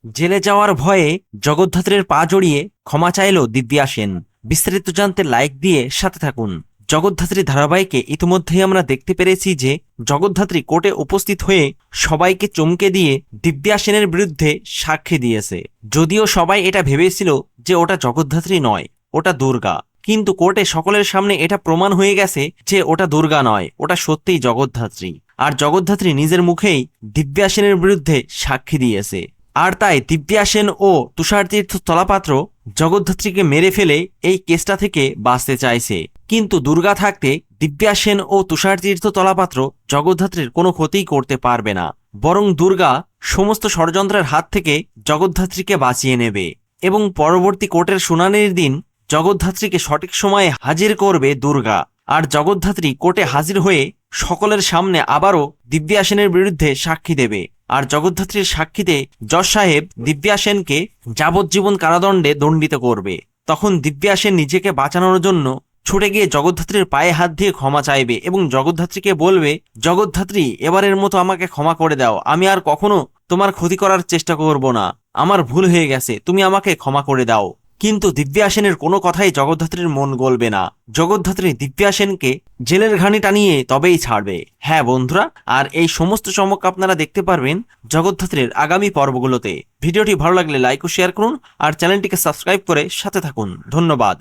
জেলে যাওয়ার ভয়ে জগদ্ধাত্রীর পা জড়িয়ে ক্ষমা চাইল দিব্যা সেন। বিস্তারিত জানতে লাইক দিয়ে সাথে থাকুন। জগদ্ধাত্রী ধারাবাহিকে ইতিমধ্যেই আমরা দেখতে পেরেছি যে জগদ্ধাত্রী কোর্টে উপস্থিত হয়ে সবাইকে চমকে দিয়ে দিব্যা সেনের বিরুদ্ধে সাক্ষী দিয়েছে। যদিও সবাই এটা ভেবেছিল যে ওটা জগদ্ধাত্রী নয়, ওটা দুর্গা, কিন্তু কোর্টে সকলের সামনে এটা প্রমাণ হয়ে গেছে যে ওটা দুর্গা নয়, ওটা সত্যিই জগদ্ধাত্রী। আর জগদ্ধাত্রী নিজের মুখেই দিব্যা সেনের বিরুদ্ধে সাক্ষী দিয়েছে। আর তাই দিব্যা সেন ও তুষারতীর্থ তলাপাত্র জগদ্ধাত্রীকে মেরে ফেলে এই কেসটা থেকে বাঁচতে চাইছে। কিন্তু দুর্গা থাকতে দিব্যা সেন ও তুষারতীর্থ তলাপাত্র জগদ্ধাত্রীর কোনো ক্ষতিই করতে পারবে না, বরং দুর্গা সমস্ত ষড়যন্ত্রের হাত থেকে জগদ্ধাত্রীকে বাঁচিয়ে নেবে এবং পরবর্তী কোর্টের শুনানির দিন জগদ্ধাত্রীকে সঠিক সময়ে হাজির করবে দুর্গা। আর জগদ্ধাত্রী কোর্টে হাজির হয়ে সকলের সামনে আবারও দিব্যা সেনের বিরুদ্ধে সাক্ষী দেবে। আর জগদ্ধাত্রীর সাক্ষীতে জজ সাহেব দিব্যা সেনকে যাবজ্জীবন কারাদণ্ডে দণ্ডিত করবে। তখন দিব্যা সেন নিজেকে বাঁচানোর জন্য ছুটে গিয়ে জগদ্ধাত্রীর পায়ে হাত দিয়ে ক্ষমা চাইবে এবং জগদ্ধাত্রীকে বলবে, জগদ্ধাত্রী, এবারের মতো আমাকে ক্ষমা করে দাও, আমি আর কখনো তোমার ক্ষতি করার চেষ্টা করব না, আমার ভুল হয়ে গেছে, তুমি আমাকে ক্ষমা করে দাও। কিন্তু দিব্যা সেনের কোনো কথাই জগদ্ধাত্রীর মন গলবে না। জগদ্ধাত্রী দিব্যা সেনকে জেলের ঘানি টানিয়ে তবেই ছাড়বে। হ্যাঁ বন্ধুরা, আর এই সমস্ত চমক আপনারা দেখতে পারবেন জগদ্ধাত্রীর আগামী পর্বগুলোতে। ভিডিওটি ভালো লাগলে লাইক ও শেয়ার করুন আর চ্যানেলটিকে সাবস্ক্রাইব করে সাথে থাকুন। ধন্যবাদ।